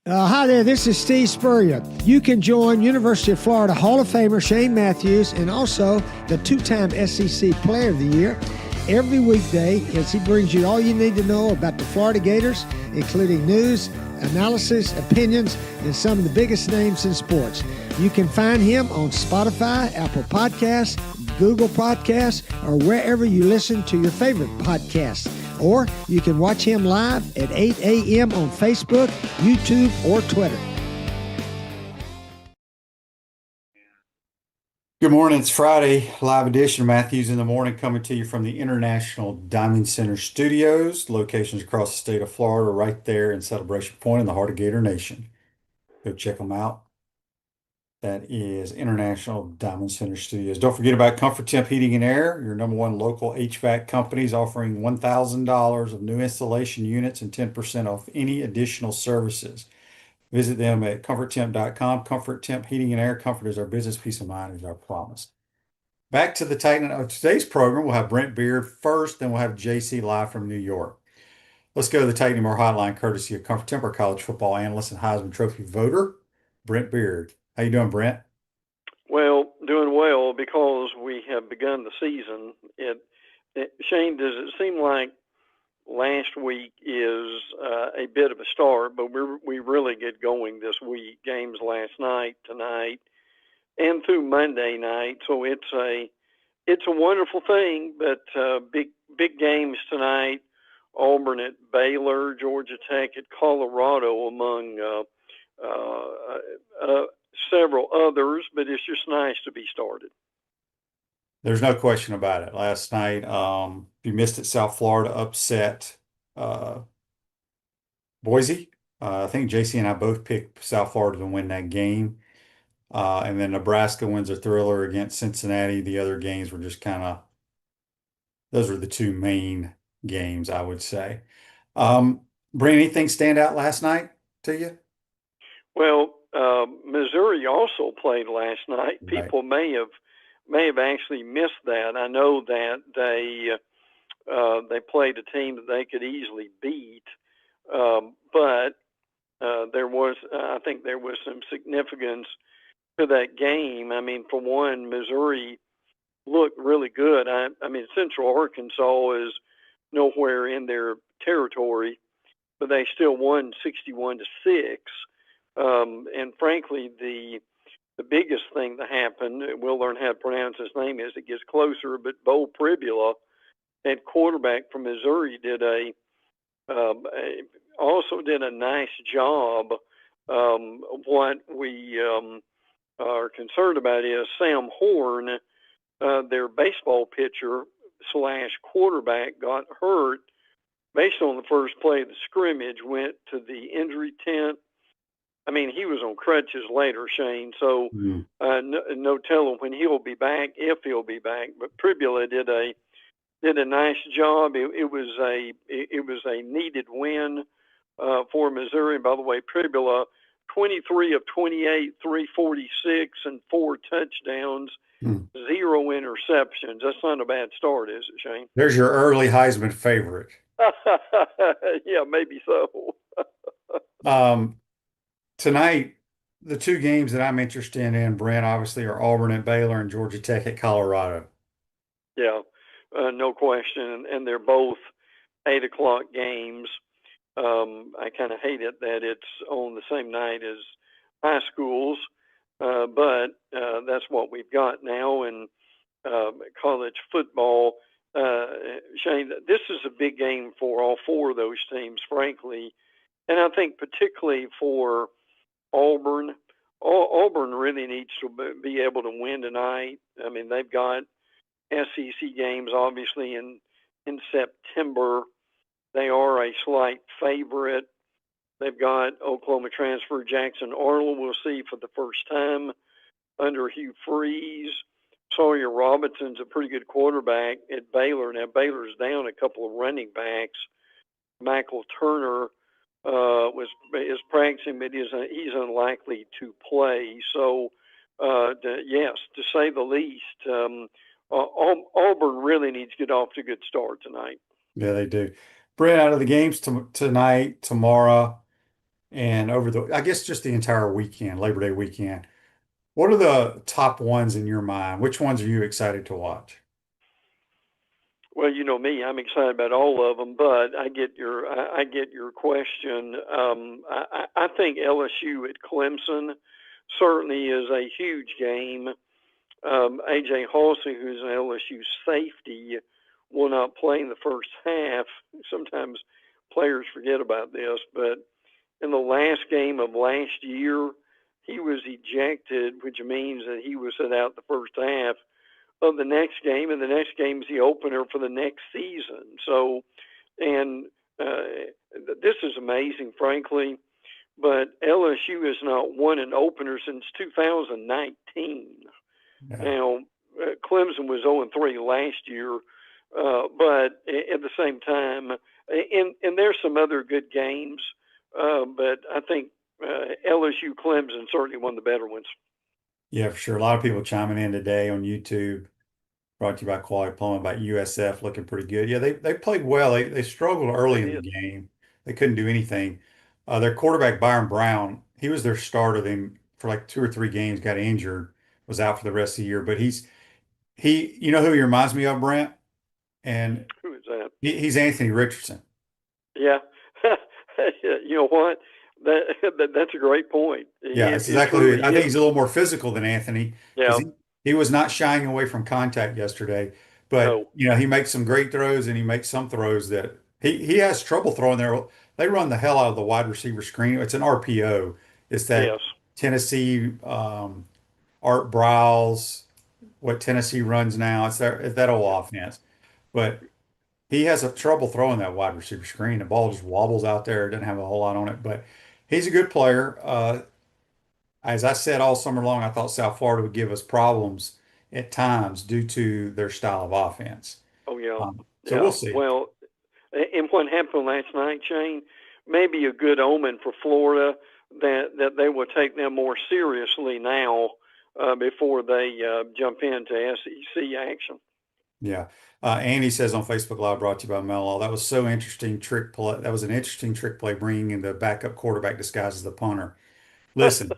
Hi there, this is Steve Spurrier. You can join University of Florida Hall of Famer Shane Matthews and also the two-time SEC Player of the Year every weekday as he brings you all you need to know about the Florida Gators, including news, analysis, opinions, and some of the biggest names in sports. You can find him on Spotify, Apple Podcasts, Google Podcasts, or wherever you listen to your favorite podcasts. Or you can watch him live at 8 a.m. on Facebook, YouTube, or Twitter. Good morning. It's Friday, live edition of Matthews in the Morning, coming to you from the International Diamond Center Studios, locations across the state of Florida, right there in Celebration Point in the heart of Gator Nation. Go check them out. That is International Diamond Center Studios. Don't forget about Comfort Temp Heating and Air, your number one local HVAC companies, offering $1,000 of new installation units and 10% off any additional services. Visit them at comforttemp.com. Comfort Temp Heating and Air. Comfort is our business. Peace of mind is our promise. Back to the Titan of today's program. We'll have Brent Beaird first, then we'll have JC live from New York. Let's go to the Titan More Hotline, courtesy of Comfort Temp, our college football analyst and Heisman Trophy voter, Brent Beaird. How you doing, Brent? Well, doing well because we have begun the season. Shane, does it seem like last week is a bit of a start, but we really get going this week? Games last night, tonight, and through Monday night. So it's a wonderful thing. But big games tonight: Auburn at Baylor, Georgia Tech at Colorado, among several others, but it's just nice to be started. There's no question about it. Last night, you missed it, South Florida upset Boise. I think JC and I both picked South Florida to win that game. And then Nebraska wins a thriller against Cincinnati. The other games were just those were the two main games, I would say. Brent, anything stand out last night to you? Well, Missouri also played last night. Right. People may have actually missed that. I know that they played a team that they could easily beat, but I think there was some significance to that game. I mean, for one, Missouri looked really good. I mean, Central Arkansas is nowhere in their territory, but they still won 61-6. And frankly, the biggest thing that happened, we'll learn how to pronounce his name as it gets closer, but Bo Pribula, that quarterback from Missouri, also did a nice job. What we are concerned about is Sam Horn, their baseball pitcher / quarterback, got hurt based on the first play of the scrimmage, went to the injury tent. I mean, he was on crutches later, Shane, so no telling when he'll be back, if he'll be back. But Pribula did a nice job. It was a needed win for Missouri. And by the way, Pribula, 23 of 28, 346, and 4 touchdowns, 0 interceptions. That's not a bad start, is it, Shane? There's your early Heisman favorite. Yeah, maybe so. Tonight, the two games that I'm interested in, Brent, obviously are Auburn at Baylor and Georgia Tech at Colorado. Yeah, no question. And they're both 8 o'clock games. I kind of hate it that it's on the same night as high schools, but that's what we've got now in college football. Shane, this is a big game for all four of those teams, frankly. And I think particularly for Auburn. Auburn really needs to be able to win tonight. I mean, they've got SEC games, obviously, in September. They are a slight favorite. They've got Oklahoma transfer Jackson Arnold, we'll see for the first time under Hugh Freeze. Sawyer Robinson's a pretty good quarterback at Baylor. Now, Baylor's down a couple of running backs. Michael Turner is practicing, but he's unlikely to play. So, yes, to say the least, Auburn really needs to get off to a good start tonight. Yeah, they do. Brent, out of the games tonight, tomorrow, and over I guess just the entire weekend, Labor Day weekend. What are the top ones in your mind? Which ones are you excited to watch? Well, you know me, I'm excited about all of them, but I get your question. I think LSU at Clemson certainly is a huge game. AJ Hawsey, who's an LSU safety, will not play in the first half. Sometimes players forget about this, but in the last game of last year, he was ejected, which means that he was set out the first half of the next game, and the next game is the opener for the next season. So, and this is amazing, frankly, but LSU has not won an opener since 2019. Yeah. Now, Clemson was 0-3 last year, but at the same time, and there's some other good games, but I think LSU Clemson certainly one of the better ones. Yeah, for sure. A lot of people chiming in today on YouTube, brought to you by Quality Plumbing, about USF looking pretty good. Yeah, they played well. They struggled early They in the did. game. They couldn't do anything. Their quarterback, Byron Brown, he was their starter. Then for like 2 or 3 games, got injured, was out for the rest of the year. But you know who he reminds me of, Brent? And Who is that? he's Anthony Richardson. Yeah. You know what? That's a great point. Yeah, It that's it exactly who he is. truly I think is. he's a little more physical than Anthony because Yeah. he was not shying away from contact yesterday. But No. he makes some great throws and he makes some throws that he has trouble throwing there. They run the hell out of the wide receiver screen. It's an RPO. It's that Yes. Tennessee Art Browse, what Tennessee runs now. It's that old offense. But he has a trouble throwing that wide receiver screen. The ball just wobbles out there. It doesn't have a whole lot on it. But he's a good player. As I said all summer long, I thought South Florida would give us problems at times due to their style of offense. Oh yeah. So we'll Yeah. see. Well, and what happened last night, Shane, maybe a good omen for Florida that they will take them more seriously now before they jump into SEC action. Yeah. Andy says on Facebook Live, brought to you by Mello, that was so interesting trick play. That was an interesting trick play, bringing in the backup quarterback disguised as the punter. Listen,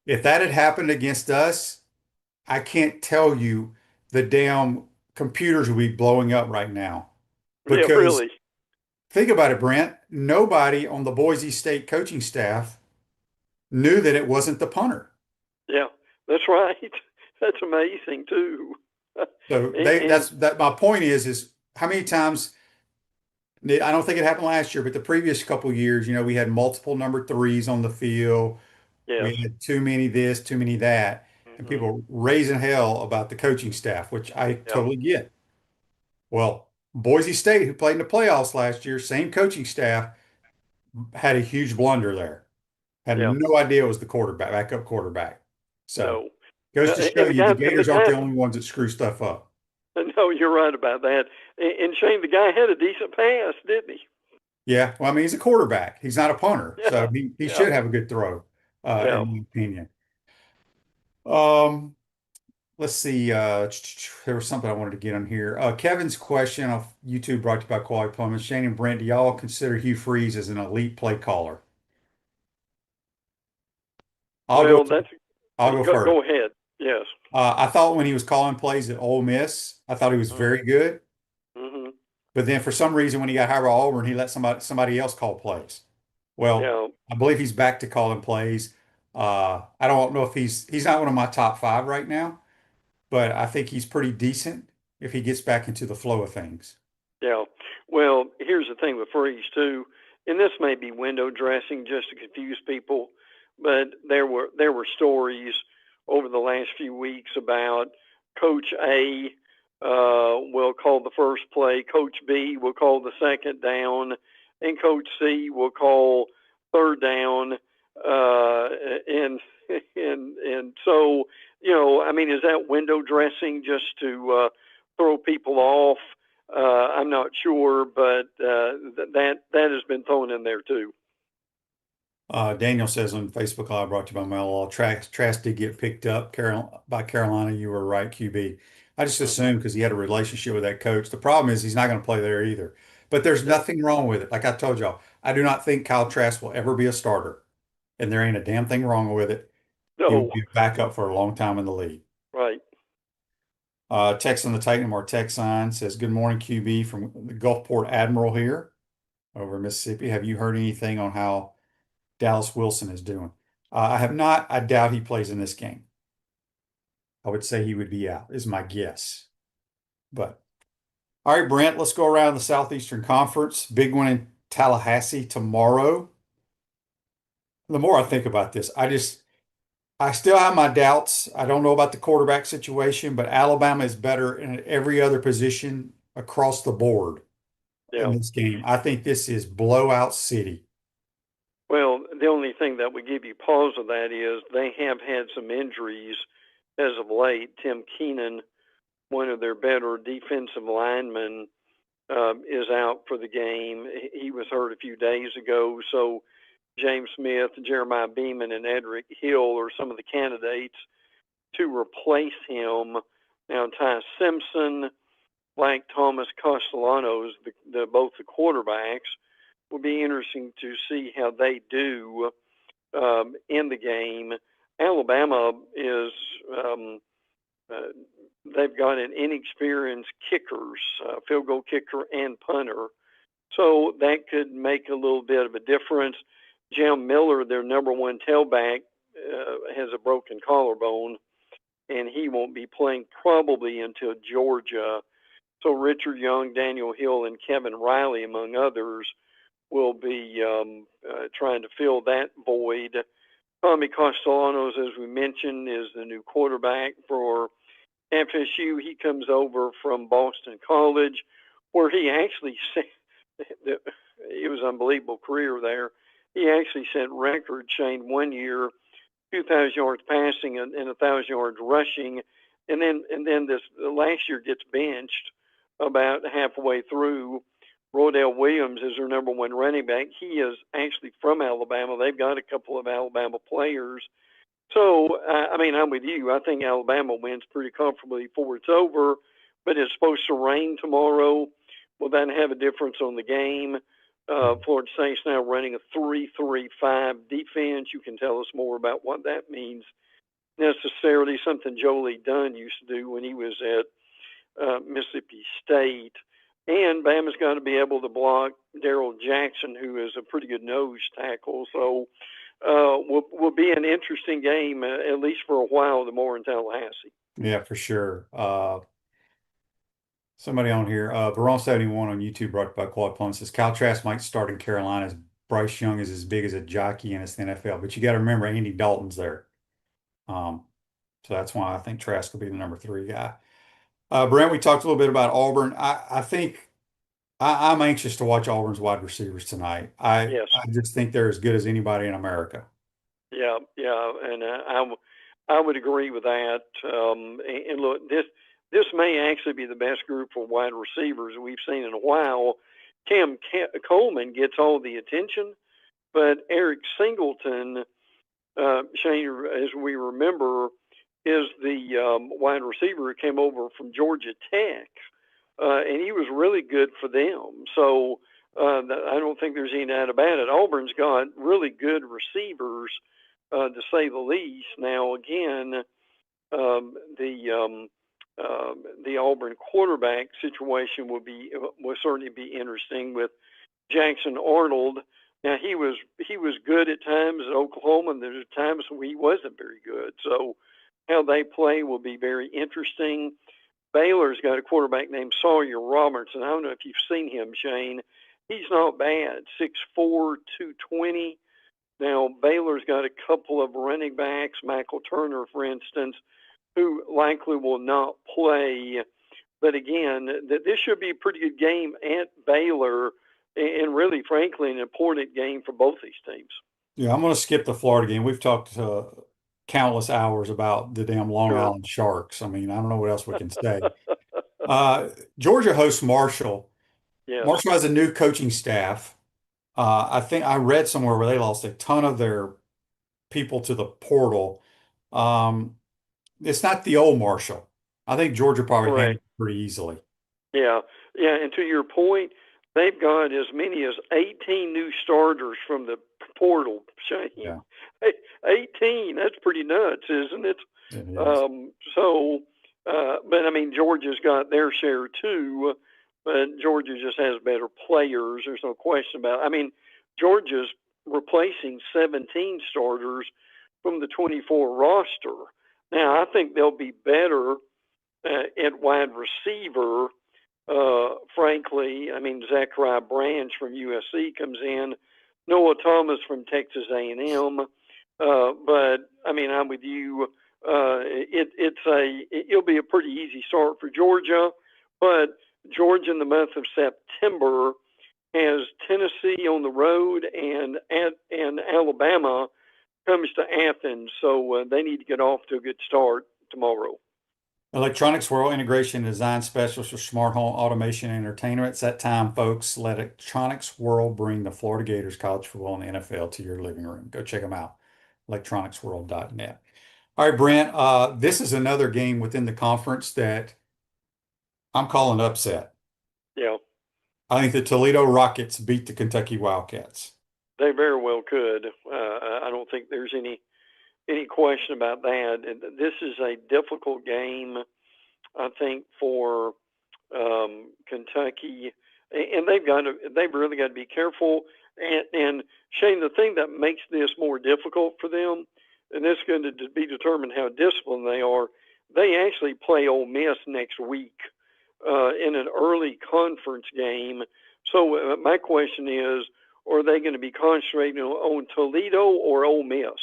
if that had happened against us, I can't tell you the damn computers would be blowing up right now. Yeah, Because really. think about it, Brent. Nobody on the Boise State coaching staff knew that it wasn't the punter. Yeah, that's right. That's amazing too. So And my point is how many times, I don't think it happened last year, but the previous couple of years, we had multiple number threes on the field. yes. We had too many this, too many that, and Hmm. people raising hell about the coaching staff, which I Yeah. totally get. Well, Boise State, who played in the playoffs last year, same coaching staff, had a huge blunder there. Had Yeah. no idea it was the quarterback, backup quarterback. So No. goes to show And you the Gators aren't the only ones that screw stuff up. No, you're right about that. And Shane, the guy had a decent pass, didn't he? Yeah, well, I mean, he's a quarterback. He's not a punter, so Yeah. he Yeah. should have a good throw, Yeah. in my opinion. Um, let's see. There was something I wanted to get on here. Kevin's question of YouTube, brought to you by Quality Plumbing. Shane and Brent, do y'all consider Hugh Freeze as an elite play caller? I'll go. Well, that's I'll go first. go ahead. Yes. I thought when he was calling plays at Ole Miss, I thought he was Mm-hmm. very good. Mm-hmm. But then for some reason, when he got hired by Auburn, he let somebody else call plays. Well, Yeah. I believe he's back to calling plays. I don't know if he's not one of my top 5 right now, but I think he's pretty decent if he gets back into the flow of things. Yeah. Well, here's the thing with Freeze too, and this may be window dressing just to confuse people, but there were stories over the last few weeks about Coach A will call the first play, Coach B will call the second down, and Coach C will call third down, and and so I mean, is that window dressing just to throw people off? I'm not sure, but that has been thrown in there too. Daniel says on Facebook Live, brought to you by Mello, Trask did get picked up by Carolina. You were right, QB. I just Mm-hmm. assumed because he had a relationship with that coach. The problem is he's not going to play there either. But there's Yeah. nothing wrong with it. Like I told y'all, I do not think Kyle Trask will ever be a starter. and there ain't a damn thing wrong with it. He No, would be back up for a long time in the league. right. Text on the Titan our text sign says, "Good morning, QB from the Gulfport Admiral here over in Mississippi. Have you heard anything on how Dallas Wilson is doing?" I have not. I doubt he plays in this game. I would say he would be out, is my guess. But all right, Brent, let's go around the Southeastern Conference. Big one in Tallahassee tomorrow. The more I think about this, I still have my doubts. I don't know about the quarterback situation, but Alabama is better in every other position across the board in Yeah. this game. I think this is blowout city. Well, the only thing that would give you pause of that is they have had some injuries as of late. Tim Keenan, one of their better defensive linemen, is out for the game. He was hurt a few days ago. So James Smith, Jeremiah Beeman, and Edric Hill are some of the candidates to replace him. Now, Ty Simpson, like Thomas Castellanos, both the quarterbacks, will be interesting to see how they do in the game. Alabama is they've got an inexperienced kickers, field goal kicker and punter, so that could make a little bit of a difference. Jam Miller, their number one tailback, has a broken collarbone, and he won't be playing probably until Georgia. So Richard Young, Daniel Hill, and Kevin Riley, among others, will be trying to fill that void. Tommy Castellanos, as we mentioned, is the new quarterback for FSU. He comes over from Boston College, where he actually it was an unbelievable career there. He actually set record, Shane, one year, 2,000 yards passing and 1,000 yards rushing, and then this last year gets benched about halfway through. Rodell Williams is their number one running back. He is actually from Alabama. They've got a couple of Alabama players. So, I mean, I'm with you. I think Alabama wins pretty comfortably before it's over, but it's supposed to rain tomorrow. Will that have a difference on the game? Florida State's now running a 3-3-5 defense. You can tell us more about what that means necessarily, something Jolie Dunn used to do when he was at Mississippi State. And Bama's got to be able to block Darrell Jackson, who is a pretty good nose tackle. So will be an interesting game, at least for a while, tomorrow in Tallahassee. Yeah, for sure. Somebody on here, Baron71 on YouTube brought by Claude Plum says Cal Trask might start in Carolina. Bryce Young is as big as a jockey and it's the NFL. But you got to remember Andy Dalton's there. So that's why I think Trask will be the number 3 guy. Brent, we talked a little bit about Auburn. I think I'm anxious to watch Auburn's wide receivers tonight. Yes. I just think they're as good as anybody in America. Yeah, and I would agree with that. And look, this may actually be the best group of wide receivers we've seen in a while. Cam Coleman gets all the attention, but Eric Singleton, Shane, as we remember, is the wide receiver who came over from Georgia Tech, and he was really good for them. So I don't think there's any doubt about it. Auburn's got really good receivers, to say the least. Now, again, the Auburn quarterback situation will certainly be interesting with Jackson Arnold. Now he was good at times at Oklahoma, and there's times when he wasn't very good. So how they play will be very interesting. Baylor's got a quarterback named Sawyer Robertson. I don't know if you've seen him, Shane. He's not bad, 6'4", 220. Now, Baylor's got a couple of running backs, Michael Turner, for instance, who likely will not play. But again, this should be a pretty good game at Baylor, and really, frankly, an important game for both these teams. Yeah, I'm going to skip the Florida game. We've talked countless hours about the damn Long Island Sharks. I mean, I don't know what else we can say. Georgia hosts Marshall. Yes. Marshall has a new coaching staff. I think I read somewhere where they lost a ton of their people to the portal. It's not the old Marshall. I think Georgia probably handled it pretty easily. Yeah, and to your point, they've got as many as 18 new starters from the portal, Shane. Yeah. 18. That's pretty nuts, isn't it? It is. But I mean, Georgia's got their share too, but Georgia just has better players. There's no question about it. I mean, Georgia's replacing 17 starters from the 24 roster. Now, I think they'll be better at wide receiver. Frankly, I mean, Zachariah Branch from USC comes in, Noah Thomas from Texas A&M. But I mean, I'm with you. It'll be a pretty easy start for Georgia, but Georgia in the month of September has Tennessee on the road and Alabama comes to Athens, so they need to get off to a good start tomorrow. Electronics World Integration and Design Specialist for Smart Home Automation and Entertainment. It's that time, folks. Let Electronics World bring the Florida Gators, college football, and the NFL to your living room. Go check them out. electronicsworld.net. All right, Brent, this is another game within the conference that I'm calling upset. Yeah. I think the Toledo Rockets beat the Kentucky Wildcats. They very well could. I don't think there's any question about that. This is a difficult game, I think, for Kentucky, and they've really got to be careful. And Shane, the thing that makes this more difficult for them, and this is going to be determined how disciplined they are. They actually play Ole Miss next week in an early conference game. So my question is, are they going to be concentrating on Toledo or Ole Miss?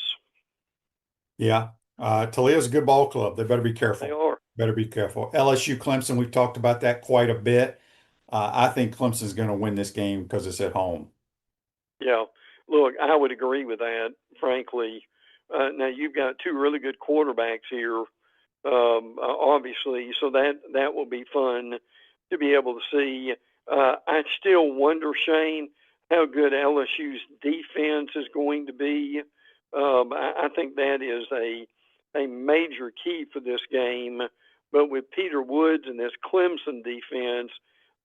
Yeah, Toledo's a good ball club. They better be careful. They are. Better be careful. LSU, Clemson, we've talked about that quite a bit. I think Clemson's going to win this game because it's at home. Yeah, look, I would agree with that, frankly. Now, you've got two really good quarterbacks here, obviously, so that will be fun to be able to see. I still wonder, Shane, how good LSU's defense is going to be. I think that is a major key for this game. But with Peter Woods and this Clemson defense,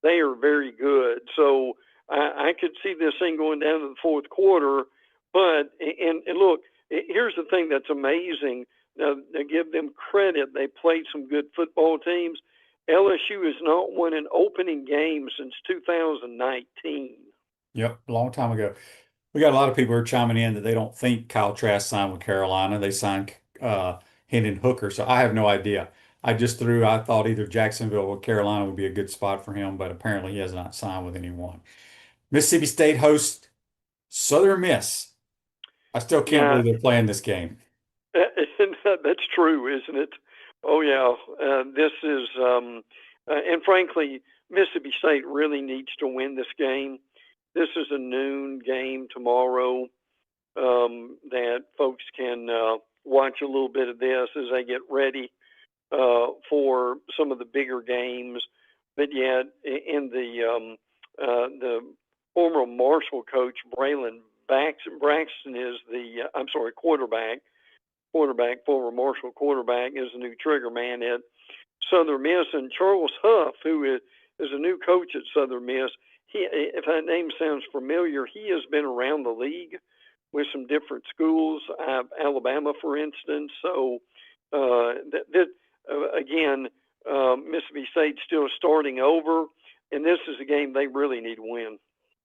they are very good. So I could see this thing going down to the fourth quarter. But, and look, here's the thing that's amazing. Now, to give them credit, they played some good football teams. LSU has not won an opening game since 2019. Yep, a long time ago. We got a lot of people who are chiming in that they don't think Kyle Trask signed with Carolina. They signed Hendon Hooker, so I have no idea. I thought either Jacksonville or Carolina would be a good spot for him, but apparently he has not signed with anyone. Mississippi State hosts Southern Miss. I still can't believe they're playing this game. That's true, isn't it? Oh, yeah. This is, and frankly, Mississippi State really needs to win this game. This is a noon game tomorrow that folks can watch a little bit of this as they get ready for some of the bigger games. But yet, in the former Marshall coach, Braylon Braxton is the quarterback, former Marshall quarterback, is the new trigger man at Southern Miss. And Charles Huff, who is a new coach at Southern Miss, if that name sounds familiar, he has been around the league with some different schools, Alabama, for instance. So, again, Mississippi State still starting over, and this is a game they really need to win.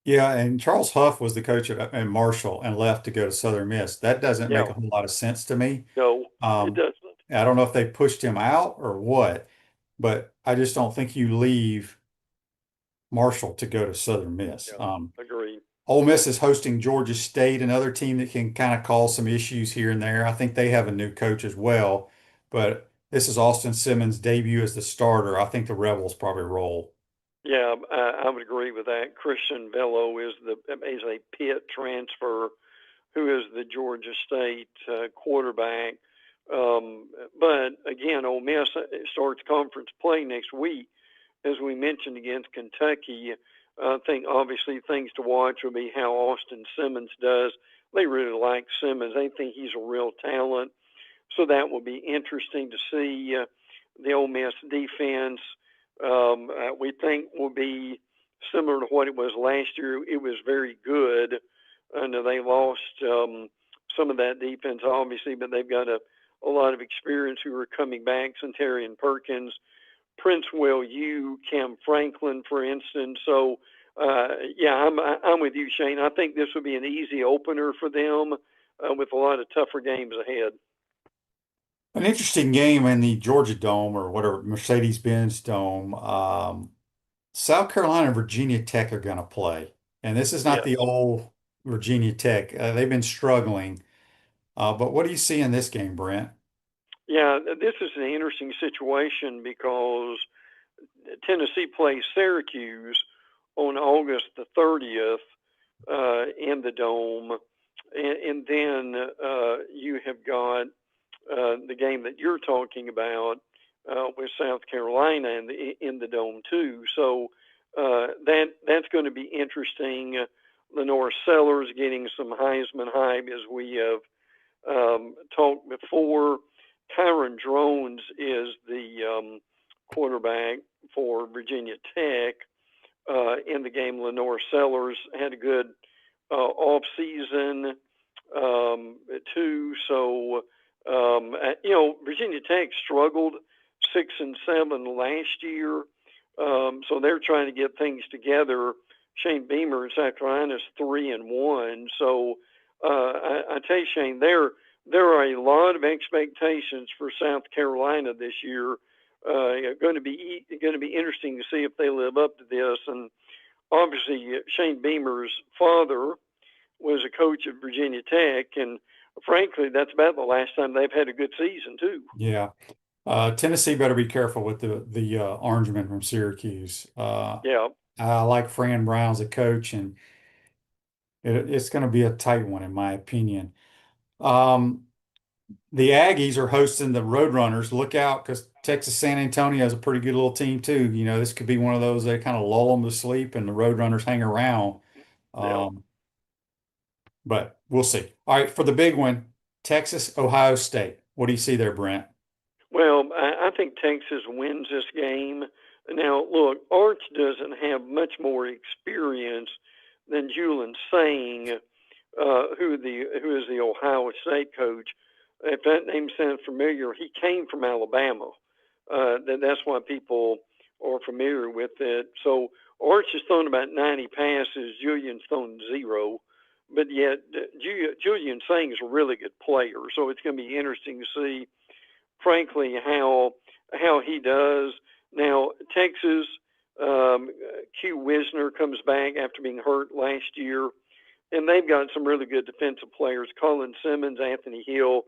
Yeah, and Charles Huff was the coach at Marshall and left to go to Southern Miss. That doesn't make a whole lot of sense to me. No, it doesn't. I don't know if they pushed him out or what, but I just don't think you leave Marshall to go to Southern Miss. Agreed. Ole Miss is hosting Georgia State, another team that can kind of cause some issues here and there. I think they have a new coach as well, but this is Austin Simmons' debut as the starter. I think the Rebels probably roll. Yeah, I would agree with that. Christian Bello is a Pitt transfer who is the Georgia State quarterback. But again, Ole Miss starts conference play next week, as we mentioned, against Kentucky. I think obviously things to watch will be how Austin Simmons does. They really like Simmons. They think he's a real talent. So that will be interesting to see. The Ole Miss defense, we think, will be similar to what it was last year. It was very good. They lost some of that defense, obviously, but they've got a lot of experience who are coming back. Centurion Perkins, Princewell, Cam Franklin, for instance. So, yeah, I'm with you, Shane. I think this will be an easy opener for them with a lot of tougher games ahead. An interesting game in the Georgia Dome or whatever, Mercedes-Benz Dome. South Carolina and Virginia Tech are going to play. And this is not Yes. the old Virginia Tech. They've been struggling. But what do you see in this game, Brent? Yeah, this is an interesting situation because Tennessee plays Syracuse on August the 30th in the Dome. And then you have got the game that you're talking about with South Carolina in the Dome too. So that's going to be interesting. Lenore Sellers getting some Heisman hype, as we have talked before. Kyron Drones is the quarterback for Virginia Tech. In the game, Lenore Sellers had a good off season too. So Virginia Tech struggled 6 and 7 last year. So they're trying to get things together. Shane Beamer in South Carolina is 3 and 1. So I tell you, Shane, there are a lot of expectations for South Carolina this year. Going to be interesting to see if they live up to this. And obviously, Shane Beamer's father was a coach at Virginia Tech, and frankly, that's about the last time they've had a good season too. Yeah. Tennessee better be careful with the Orangeman from Syracuse. Yeah. I like Fran Brown as a coach, and it's going to be a tight one, in my opinion. The Aggies are hosting the Roadrunners. Look out, because Texas San Antonio is a pretty good little team too. This could be one of those that kind of lull them to sleep, and the Roadrunners hang around. Yeah. But we'll see. All right, for the big one, Texas, Ohio State. What do you see there, Brent? Well, I think Texas wins this game. Now, look, Arch doesn't have much more experience than Julian Saying, who is the Ohio State coach. If that name sounds familiar, he came from Alabama. That's why people are familiar with it. So Arch has thrown about 90 passes. Julian's thrown 0. But yet, Julian Saying is a really good player. So it's going to be interesting to see, frankly, how he does. Now, Texas, Q Wisner comes back after being hurt last year, and they've got some really good defensive players: Colin Simmons, Anthony Hill,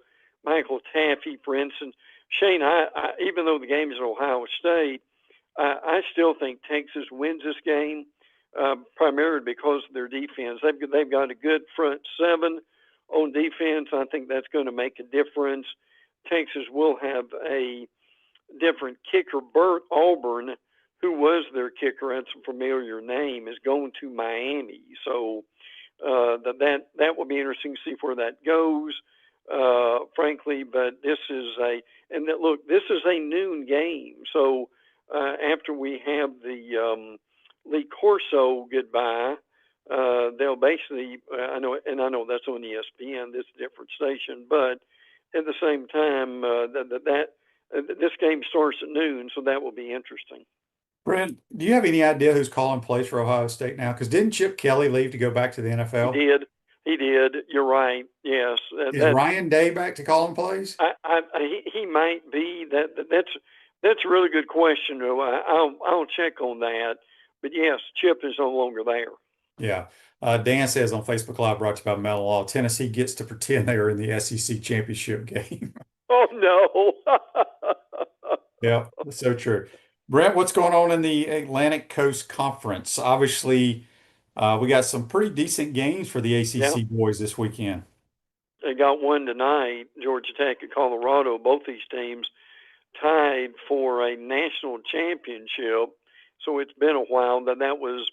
Michael Taffy, for instance. Shane, I even though the game is at Ohio State, I still think Texas wins this game, primarily because of their defense. They've got a good front seven on defense. I think that's going to make a difference. Texas will have a different kicker. Bert Auburn, who was their kicker, that's a familiar name, is going to Miami. So that will be interesting to see where that goes, frankly. But this is this is a noon game. So after we have the Lee Corso goodbye, they'll basically, I know that's on ESPN, this different station, but at the same time, this game starts at noon, so that will be interesting. Brent, do you have any idea who's calling plays for Ohio State now? Because didn't Chip Kelly leave to go back to the NFL? He did. You're right. Yes. Is Ryan Day back to calling plays? He might be. That's a really good question. I'll check on that. But yes, Chip is no longer there. Yeah. Dan says on Facebook Live, brought to you by Mellon Law, Tennessee gets to pretend they are in the SEC championship game. Oh, no. Yeah, that's so true. Brent, what's going on in the Atlantic Coast Conference? Obviously, we got some pretty decent games for the ACC boys this weekend. They got one tonight, Georgia Tech and Colorado. Both these teams tied for a national championship. So it's been a while. That was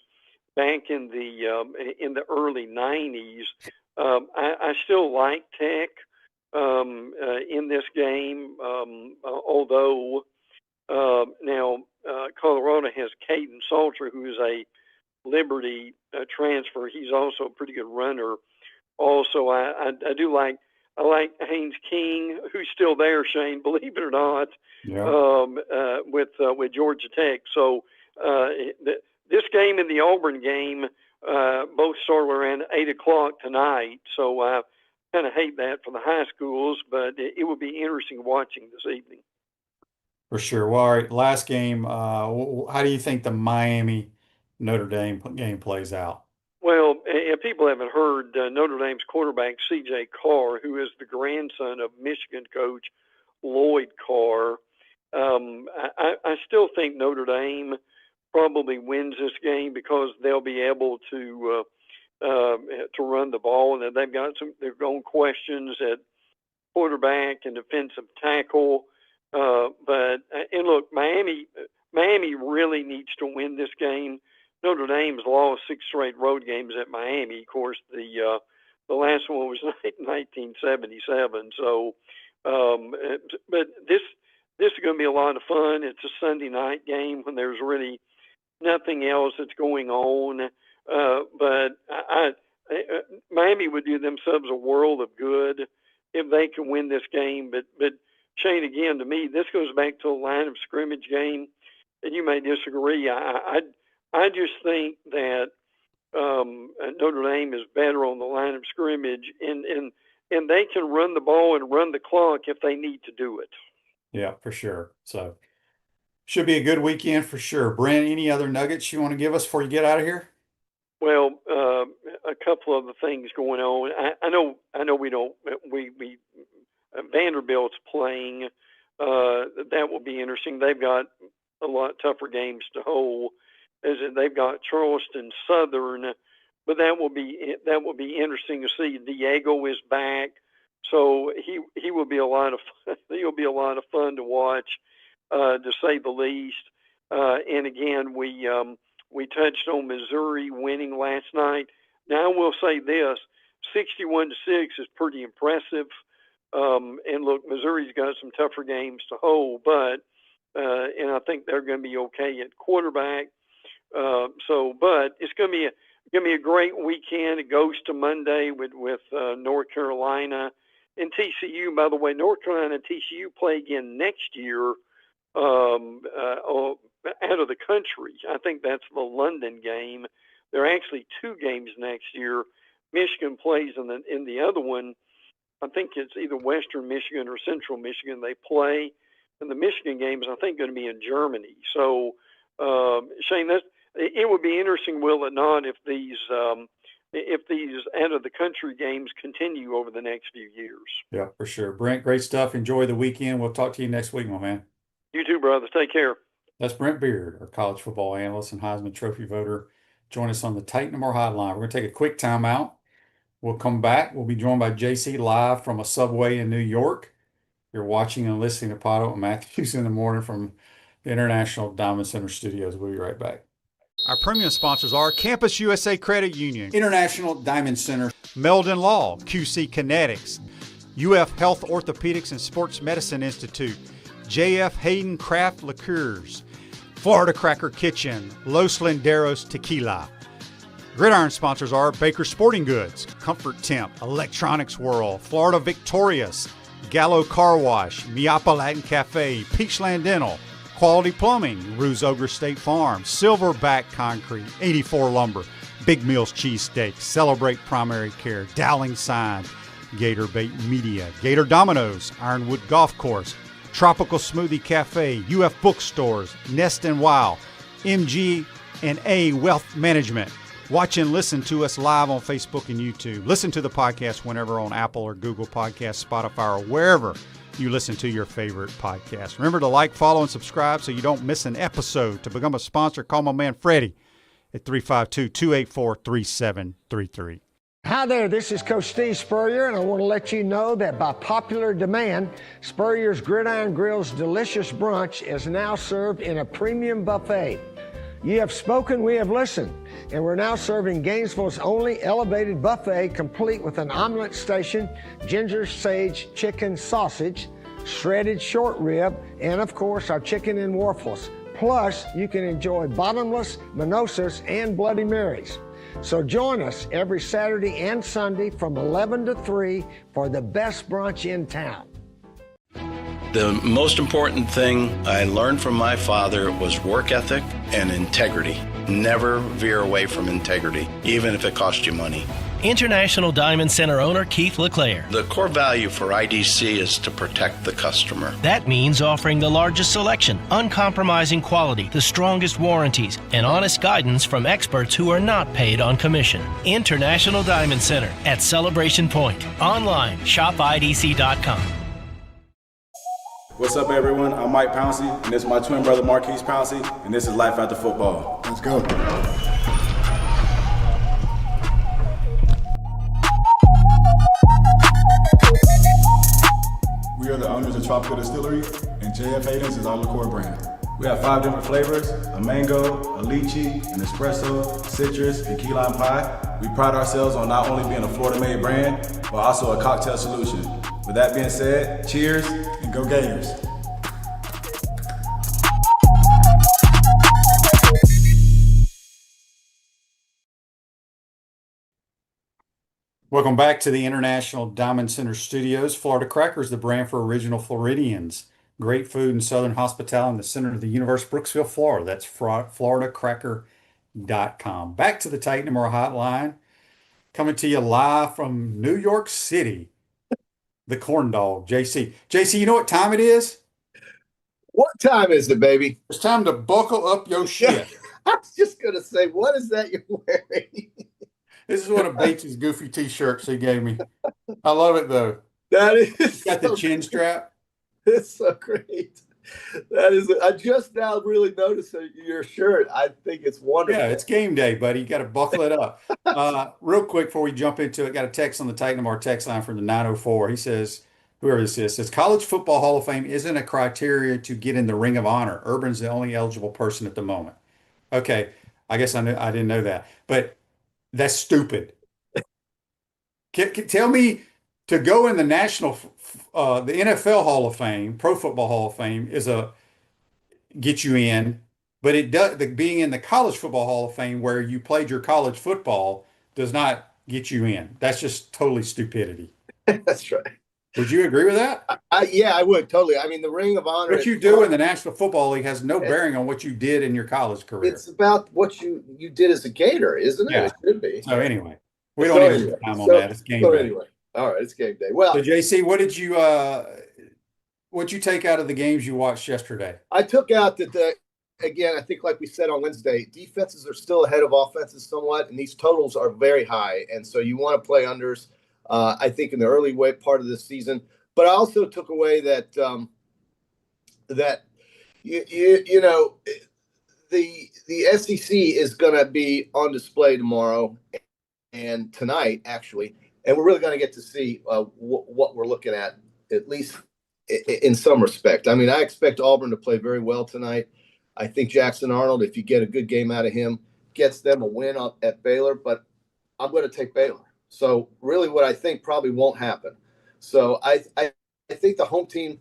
back in the early 90s. I still like Tech in this game, although now Colorado has Caden Salter, who is a Liberty transfer. He's also a pretty good runner. Also, I do like Haynes King, who's still there, Shane, believe it or not, Yeah. With Georgia Tech. So this game and the Auburn game both start around 8 o'clock tonight. So I kind of hate that for the high schools, but it would be interesting watching this evening. For sure. Well, all right, last game. How do you think the Miami Notre Dame game plays out? Well, if people haven't heard, Notre Dame's quarterback, C.J. Carr, who is the grandson of Michigan coach Lloyd Carr, I still think Notre Dame probably wins this game because they'll be able to run the ball, and they've got their own questions at quarterback and defensive tackle. And look, Miami really needs to win this game. Notre Dame's lost 6 straight road games at Miami. Of course, the last one was 1977. So, but this is going to be a lot of fun. It's a Sunday night game when there's really nothing else that's going on. But Miami would do themselves a world of good if they can win this game. But Shane, again, to me, this goes back to a line of scrimmage game, and you may disagree. I just think that Notre Dame is better on the line of scrimmage, and they can run the ball and run the clock if they need to do it. Yeah, for sure. So should be a good weekend for sure. Brent, any other nuggets you want to give us before you get out of here? Well, a couple of the things going on. I know we don't. We Vanderbilt's playing. That will be interesting. They've got a lot tougher games to hold. As they've got Charleston Southern, but that will be interesting to see. Diego is back, so he will be a lot of fun. He'll be a lot of fun to watch, to say the least. And again, we touched on Missouri winning last night. Now I will say this: 61-6 is pretty impressive. And look, Missouri's got some tougher games to hold, but and I think they're going to be okay at quarterback. But it's going to be a great weekend. It goes to Monday with North Carolina and TCU. By the way, North Carolina and TCU play again next year out of the country. I think that's the London game. There are actually 2 games next year. Michigan plays in the other one. I think it's either Western Michigan or Central Michigan they play. And the Michigan game is, I think, going to be in Germany. So, Shane, it would be interesting, will it not, if these out of the country games continue over the next few years. Yeah, for sure. Brent, great stuff. Enjoy the weekend. We'll talk to you next week, my man. You too, brothers. Take care. That's Brent Beaird, our college football analyst and Heisman Trophy voter. Join us on the Titan More Hotline. We're going to take a quick timeout. We'll come back. We'll be joined by JC live from a Subway in New York. You're watching and listening to PodUp and Matthews in the morning from the International Diamond Center Studios. We'll be right back. Our premium sponsors are Campus USA Credit Union, International Diamond Center, Meldon Law, QC Kinetics, UF Health Orthopedics and Sports Medicine Institute, JF Hayden Craft Liqueurs, Florida Cracker Kitchen, Los Linderos Tequila. Gridiron sponsors are Baker Sporting Goods, Comfort Temp, Electronics World, Florida Victorious, Gallo Car Wash, Miapa Latin Cafe, Peachland Dental, Quality Plumbing, Ruse Ogre State Farm, Silverback Concrete, 84 Lumber, Big Mills Cheesesteak, Celebrate Primary Care, Dowling Sign, Gator Bait Media, Gator Dominoes, Ironwood Golf Course, Tropical Smoothie Cafe, UF Bookstores, Nest and Wow, MG&A Wealth Management. Watch and listen to us live on Facebook and YouTube. Listen to the podcast whenever on Apple or Google Podcasts, Spotify, or wherever you listen to your favorite podcast. Remember to like, follow, and subscribe so you don't miss an episode. To become a sponsor, call my man Freddie at 352-284-3733. Hi there, this is Coach Steve Spurrier, and I want to let you know that by popular demand, Spurrier's Gridiron Grill's delicious brunch is now served in a premium buffet. You have spoken, we have listened, and we're now serving Gainesville's only elevated buffet, complete with an omelet station, ginger sage chicken sausage, shredded short rib, and of course our chicken and waffles. Plus, you can enjoy bottomless mimosas and Bloody Marys. So join us every Saturday and Sunday from 11 to 3 for the best brunch in town. The most important thing I learned from my father was work ethic and integrity. Never veer away from integrity, even if it costs you money. International Diamond Center owner Keith LeClaire. The core value for IDC is to protect the customer. That means offering the largest selection, uncompromising quality, the strongest warranties, and honest guidance from experts who are not paid on commission. International Diamond Center at Celebration Point. Online, shopidc.com. What's up, everyone? I'm Mike Pouncey, and this is my twin brother Marquise Pouncey, and this is Life After Football. Let's go. We are the owners of Tropical Distillery, and JF Hayden's is our liqueur brand. We have 5 different flavors: a mango, a lychee, an espresso, citrus, and key lime pie. We pride ourselves on not only being a Florida-made brand, but also a cocktail solution. With that being said, cheers and go Gators. Welcome back to the International Diamond Center Studios. Florida Cracker is the brand for original Floridians. Great food and southern hospitality in the center of the universe, Brooksville, Florida. That's floridacracker.com. Back to the Titan Tomorrow Hotline, coming to you live from New York City. The corn dog, JC. JC, you know what time it is? What time is it, baby? It's time to buckle up your shit. I was just going to say, what is that you're wearing? This is one of Bates' goofy t-shirts he gave me. I love it, though. That is Got the chin strap. It's so great. That is, I just now really noticed your shirt. I think it's wonderful. Yeah, it's game day, buddy. You got to buckle it up. Real quick before we jump into it, got a text on the Titan Tomorrow text line from the 904. He says, whoever this is, says, College Football Hall of Fame isn't a criteria to get in the Ring of Honor. Urban's the only eligible person at the moment. Okay, I guess I didn't know that. But that's stupid. Tell me, to go in the the NFL Hall of Fame, Pro Football Hall of Fame get you in, but it does. Being in the College Football Hall of Fame, where you played your college football, does not get you in. That's just totally stupidity. That's right. Would you agree with that? Yeah, I would totally. I mean, the Ring of Honor. What you do in the National Football League has no bearing on what you did in your college career. It's about what you did as a Gator, isn't it? Yeah. It should be. So anyway, we don't even have time on that. It's game day. Anyway, all right, it's game day. Well, so JC, what'd you take out of the games you watched yesterday? I took out that again, I think like we said on Wednesday, defenses are still ahead of offenses somewhat, and these totals are very high, and so you want to play unders. I think in the early part of this season. But I also took away that the SEC is going to be on display tomorrow and tonight, actually, and we're really going to get to see what we're looking at least in some respect. I mean, I expect Auburn to play very well tonight. I think Jackson Arnold, if you get a good game out of him, gets them a win up at Baylor, but I'm going to take Baylor. So really what I think probably won't happen. So I think the home team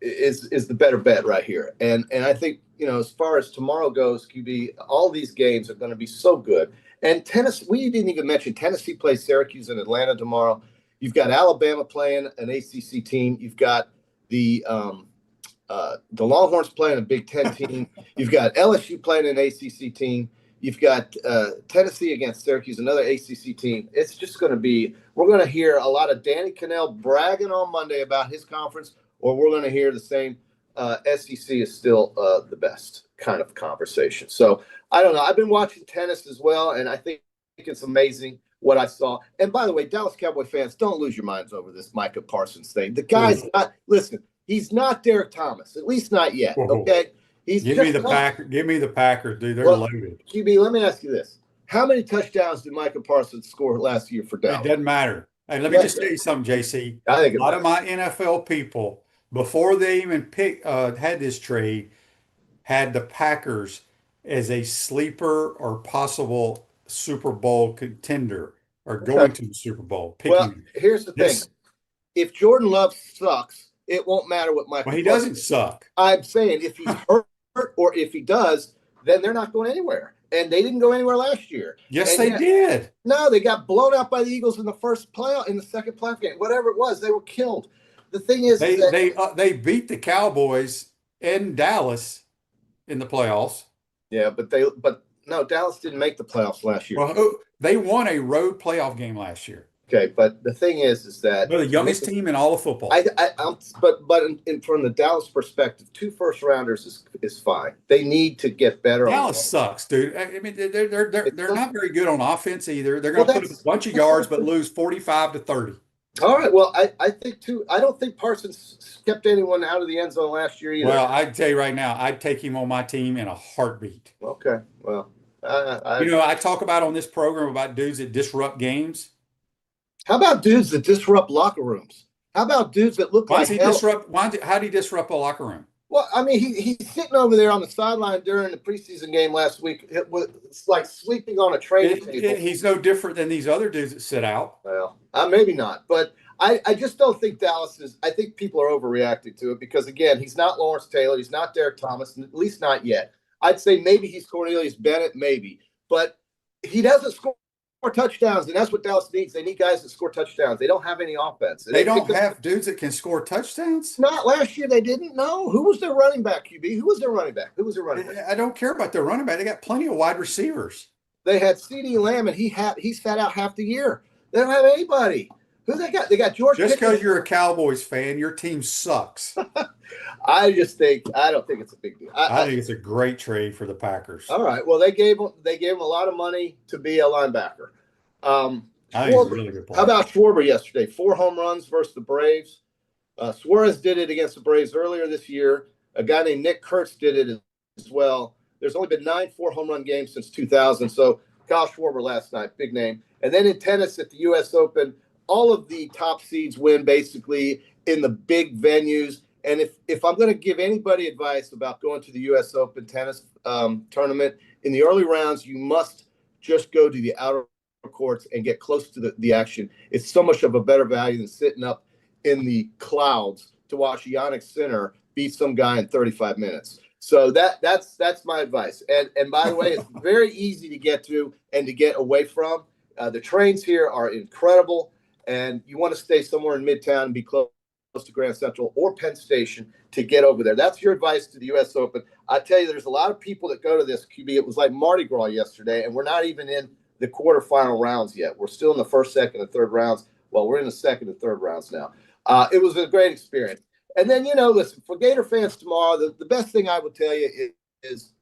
is the better bet right here. And I think, as far as tomorrow goes, QB, all these games are going to be so good. And Tennessee, we didn't even mention Tennessee plays Syracuse and Atlanta tomorrow. You've got Alabama playing an ACC team. You've got the Longhorns playing a Big Ten team. You've got LSU playing an ACC team. You've got Tennessee against Syracuse, another ACC team. It's just going to be – we're going to hear a lot of Danny Cannell bragging on Monday about his conference, or we're going to hear the same SEC is still the best kind of conversation. So I don't know. I've been watching tennis as well, and I think it's amazing what I saw. And by the way, Dallas Cowboy fans, don't lose your minds over this Micah Parsons thing. The guy's not – listen, he's not Derek Thomas, at least not yet, okay? Give me the Packers, dude. They're loaded. QB, let me ask you this. How many touchdowns did Micah Parsons score last year for Dallas? It doesn't matter. Hey, let me just tell you something, JC. I think a lot of my NFL people, before they even had this trade, had the Packers as a sleeper or possible Super Bowl contender or going to the Super Bowl. Well, here's the thing. If Jordan Love sucks, it won't matter what Micah doesn't suck. I'm saying if he's hurt or if he does, then they're not going anywhere. and they didn't go anywhere last year. Yes, And they did. No, they got blown out by the Eagles in the second playoff game. Whatever it was, they were killed. The thing is, They beat the Cowboys in Dallas in the playoffs. yeah, but no, Dallas didn't make the playoffs last year. Well, they won a road playoff game last year. Okay, but the thing is that They're the youngest team in all of football. From the Dallas perspective, 2 first-rounders is fine. They need to get better. Dallas sucks, dude. I mean, they're not very good on offense either. They're going to put up a bunch of yards, but lose 45-30. All right. Well, I think too. I don't think Parsons kept anyone out of the end zone last year either. Well, I'd tell you right now, I'd take him on my team in a heartbeat. Okay. Well, I talk about on this program about dudes that disrupt games. How about dudes that disrupt locker rooms? How about dudes that look How like did he disrupt a locker room? Well, I mean, he's sitting over there on the sideline during the preseason game last week. It's like sleeping on a training table. He's no different than these other dudes that sit out. Well, maybe not, but I just don't think Dallas is. I think people are overreacting to it because, again, he's not Lawrence Taylor. He's not Derek Thomas, at least not yet. I'd say maybe he's Cornelius Bennett, maybe. But he doesn't score touchdowns, and that's what Dallas needs. They need guys that score touchdowns. They don't have any offense. They don't have dudes that can score touchdowns? Not last year. They didn't. No. Who was their running back, QB? Who was their running back? I don't care about their running back. They got plenty of wide receivers. They had CeeDee Lamb, and he's sat out half the year. They don't have anybody. Who they got? They got George. Just because you're a Cowboys fan, your team sucks. I don't think it's a big deal. I think it's a great trade for the Packers. All right. Well, they gave him a lot of money to be a linebacker. I think he's a really good player. How about Schwarber yesterday? 4 home runs versus the Braves. Suarez did it against the Braves earlier this year. A guy named Nick Kurtz did it as well. There's only been 9 4-home run games since 2000. So Kyle Schwarber last night, big name. And then in tennis at the U.S. Open, all of the top seeds win basically in the big venues. And if I'm going to give anybody advice about going to the U.S. Open tennis tournament, in the early rounds, you must just go to the outer courts and get close to the action. It's so much of a better value than sitting up in the clouds to watch Yannick Sinner beat some guy in 35 minutes. So that's my advice. And by the way, it's very easy to get to and to get away from. The trains here are incredible, and you want to stay somewhere in Midtown and be close to Grand Central or Penn Station to get over there. That's your advice to the U.S. Open. I tell you, there's a lot of people that go to this, QB. It was like Mardi Gras yesterday, and we're not even in the quarterfinal rounds yet. We're still in the first, second, and third rounds. Well, we're in the second and third rounds now. It was a great experience. And then, listen, for Gator fans tomorrow, the best thing I would tell you is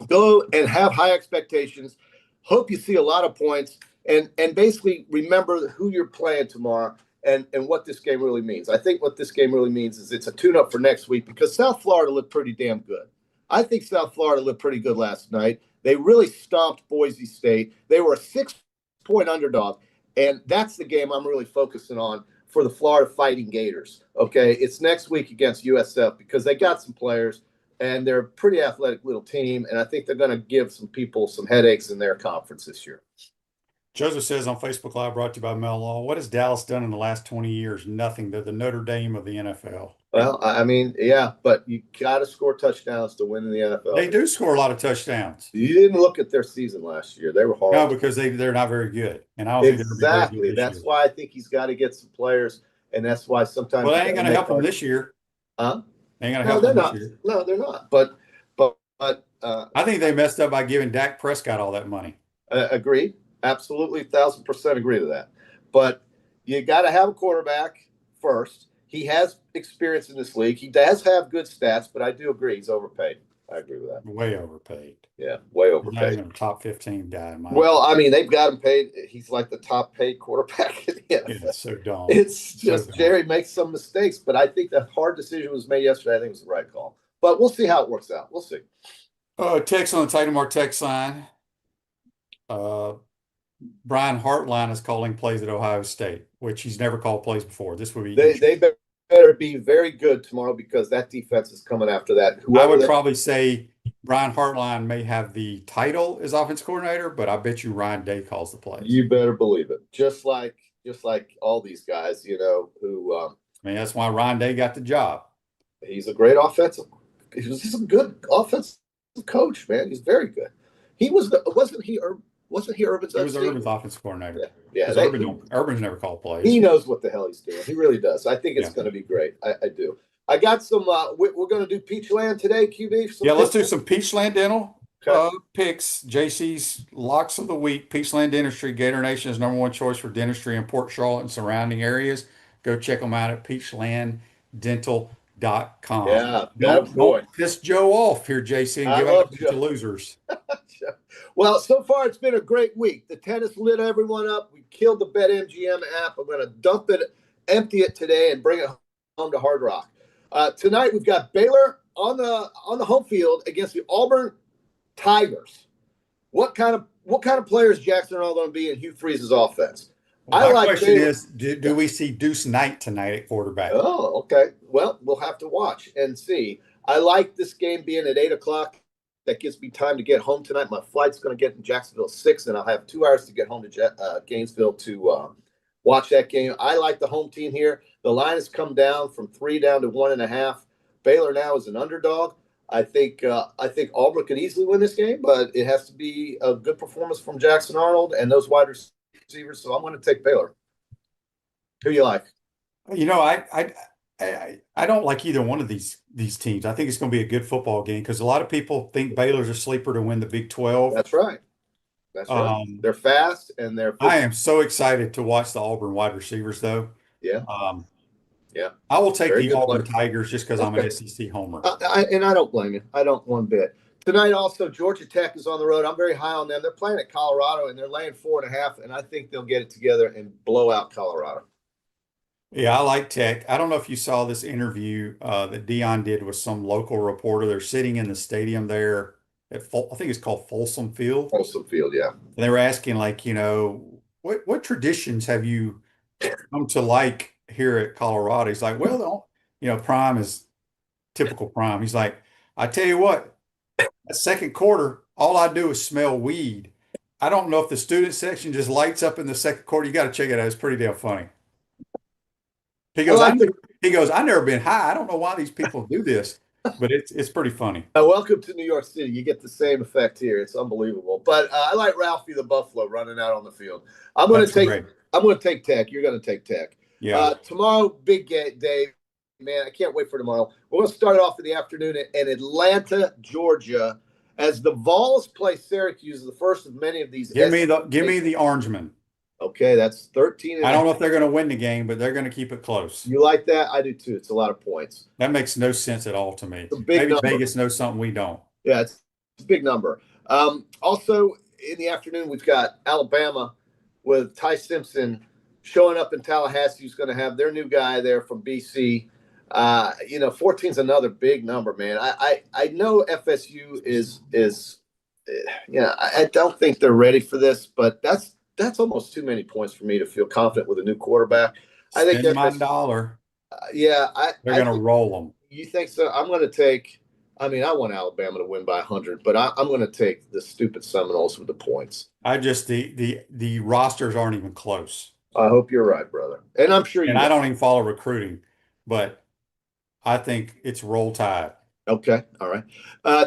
go and have high expectations. Hope you see a lot of points, and basically remember who you're playing tomorrow and what this game really means. I think what this game really means is it's a tune-up for next week because South Florida looked pretty damn good. I think South Florida looked pretty good last night. They really stomped Boise State. They were a 6-point underdog, and that's the game I'm really focusing on for the Florida Fighting Gators. Okay, it's next week against USF because they got some players, and they're a pretty athletic little team, and I think they're going to give some people some headaches in their conference this year. Joseph says on Facebook Live, brought to you by Mel Law, what has Dallas done in the last 20 years? Nothing. They're the Notre Dame of the NFL. Well, I mean, yeah, but you got to score touchdowns to win in the NFL. They do score a lot of touchdowns. You didn't look at their season last year. They were horrible. No, because they're not very good. And I don't think exactly. That's why I think he's got to get some players, and that's why sometimes. Well, they ain't going to help them this year. Huh? They ain't going to help them this year. No, they're not. But I think they messed up by giving Dak Prescott all that money. Agreed. Absolutely, 1,000% agree to that. But you got to have a quarterback first. He has experience in this league. He does have good stats, but I do agree he's overpaid. I agree with that. Way overpaid. Yeah, way overpaid. Not even a top 15 guy in my Well, I mean, they've got him paid. He's like the top paid quarterback in the NFL. Yeah, it's so dumb. It's just Jerry makes some mistakes, but I think the hard decision was made yesterday. I think it was the right call. But we'll see how it works out. We'll see. Text on the Titan Mark text line. Brian Hartline is calling plays at Ohio State, which he's never called plays before. This would be they better be very good tomorrow because that defense is coming after that. I would probably say Brian Hartline may have the title as offense coordinator, but I bet you Ryan Day calls the plays. You better believe it. Just like all these guys, who I mean, that's why Ryan Day got the job. He's a great offensive. He's a good offensive coach, man. He's very good. He was wasn't he Urban's He was OC? Urban's offensive coordinator. Yeah. Urban's never called plays. He knows what the hell he's doing. He really does. I think it's Yeah. going to be great. I do. I got some. We're going to do Peachland today, QB. Yeah, let's do some Peachland Dental Okay. picks. JC's locks of the week. Peachland Dentistry, Gator Nation's #1 choice for dentistry in Port Charlotte and surrounding areas. Go check them out at peachlanddental.com. Yeah, Don't piss Joe off here, JC, and give up to losers. Well, so far it's been a great week. The tennis lit everyone up. We killed the BetMGM app. I'm going to empty it today, and bring it home to Hard Rock. Tonight we've got Baylor on the home field against the Auburn Tigers. What kind of players Jackson are going to be in Hugh Freeze's offense? Well, my question is, do we see Deuce Knight tonight at quarterback? Oh, okay. Well, we'll have to watch and see. I like this game being at 8 o'clock. That gives me time to get home tonight. My flight's going to get in Jacksonville at 6, and I'll have 2 hours to get home to Gainesville to watch that game. I like the home team here. The line has come down from 3 down to 1.5. Baylor now is an underdog. I think Auburn could easily win this game, but it has to be a good performance from Jackson Arnold and those wide receivers. So I'm going to take Baylor. Who you like? You know, I don't like either one of these teams. I think it's going to be a good football game because a lot of people think Baylor's a sleeper to win the Big 12. That's right. They're fast and they're. I am so excited to watch the Auburn wide receivers, though. Yeah. Yeah. I will take the Auburn Tigers just because I'm an SEC homer. And I don't blame you. I don't one bit. Tonight also, Georgia Tech is on the road. I'm very high on them. They're playing at Colorado, and they're laying 4.5, and I think they'll get it together and blow out Colorado. Yeah, I like Tech. I don't know if you saw this interview that Dion did with some local reporter. They're sitting in the stadium there at I think it's called Folsom Field. Folsom Field, yeah. And they were asking, like, what traditions have you come to like here at Colorado? He's like, well, Prime is typical Prime. He's like, I tell you what, that second quarter, all I do is smell weed. I don't know if the student section just lights up in the second quarter. You got to check it out. It's pretty damn funny. He goes, I've never been high. I don't know why these people do this, but it's pretty funny. Welcome to New York City. You get the same effect here. It's unbelievable. But I like Ralphie the Buffalo running out on the field. I'm going to take Tech. You're going to take Tech. Yeah. Tomorrow, big day. Man, I can't wait for tomorrow. We're going to start off in the afternoon in Atlanta, Georgia, as the Vols play Syracuse, the first of many of these. Give me the Orangemen. Okay, that's 13. I don't know if they're going to win the game, but they're going to keep it close. You like that? I do too. It's a lot of points. That makes no sense at all to me. Maybe number. Vegas knows something we don't. Yeah, it's a big number. Also, in the afternoon, we've got Alabama with Ty Simpson showing up in Tallahassee, who's going to have their new guy there from BC. 14 is another big number, man. I know FSU is I don't think they're ready for this, but that's almost too many points for me to feel confident with a new quarterback. I think that's my dollar. They're going to roll them. You think so? I'm going to take. I mean, I want Alabama to win by 100, but I'm going to take the stupid Seminoles with the points. The rosters aren't even close. I hope you're right, brother, and I'm sure you. And I don't even follow recruiting, but I think it's roll tide. Okay, all right.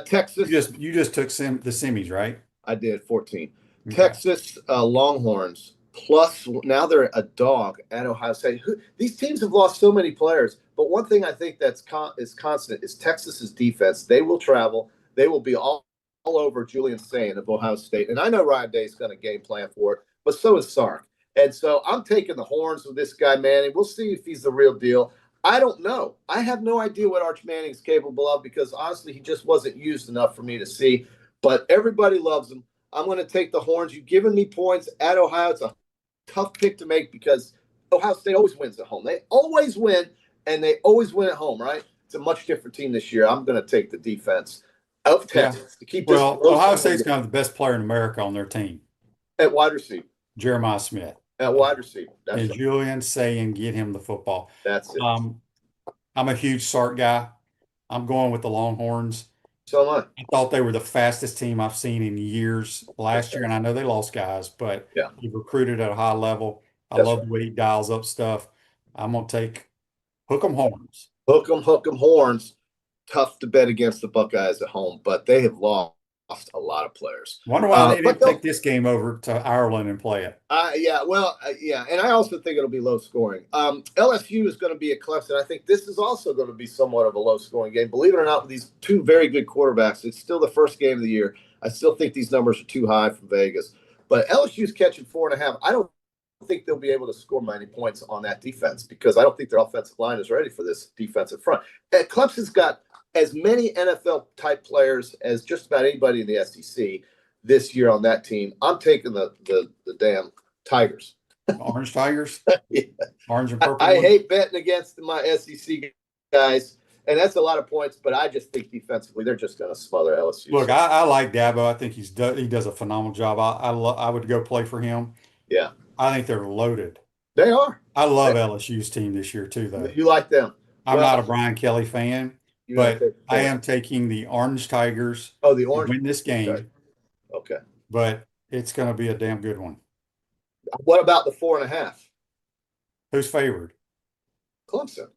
Texas. You just took the semis, right? I did 14. Okay. Texas Longhorns plus now they're a dog at Ohio State. These teams have lost so many players, but one thing I think is constant is Texas's defense. They will travel. They will be all over Julian Sayin of Ohio State, and I know Ryan Day is going to game plan for it, but so is Sark. And so I'm taking the horns with this guy, Manning. We'll see if he's the real deal. I don't know. I have no idea what Arch Manning is capable of because, honestly, he just wasn't used enough for me to see. But everybody loves him. I'm going to take the horns. You've given me points at Ohio. It's a tough pick to make because Ohio State always wins at home. They always win, and they always win at home, right? It's a much different team this year. I'm going to take the defense of Texas to keep this. Well, Ohio State's got the best player in America on their team. At wide receiver. Jeremiah Smith. At wide receiver. And Julian Sayin, get him the football. That's it. I'm a huge Sark guy. I'm going with the Longhorns. So am I. I thought they were the fastest team I've seen in years last year, and I know they lost guys, but he recruited at a high level. I love the way he dials up stuff. I'm going to take hook 'em horns. Hook 'em horns. Tough to bet against the Buckeyes at home, but they have lost a lot of players. Wonder why they but didn't take this game over to Ireland and play it. Yeah, and I also think it'll be low scoring. LSU is going to be at Clemson. I think this is also going to be somewhat of a low scoring game. Believe it or not, with these two very good quarterbacks, it's still the first game of the year. I still think these numbers are too high from Vegas. But LSU's catching 4.5. I don't think they'll be able to score many points on that defense because I don't think their offensive line is ready for this defensive front. Clemson's got as many NFL-type players as just about anybody in the SEC this year on that team. I'm taking the damn Tigers. Orange Tigers? Yeah. Orange and purple? I hate betting against my SEC guys, and that's a lot of points, but I just think defensively they're just going to smother LSU. Look, I like Dabo. I think he does a phenomenal job. I would go play for him. Yeah. I think they're loaded. They are. I love LSU's team this year, too, though. You like them? I'm not a Brian Kelly fan, but I am taking the Orange Tigers the Orange to win this game. Okay. But it's going to be a damn good one. What about the 4.5? Who's favored? Clemson.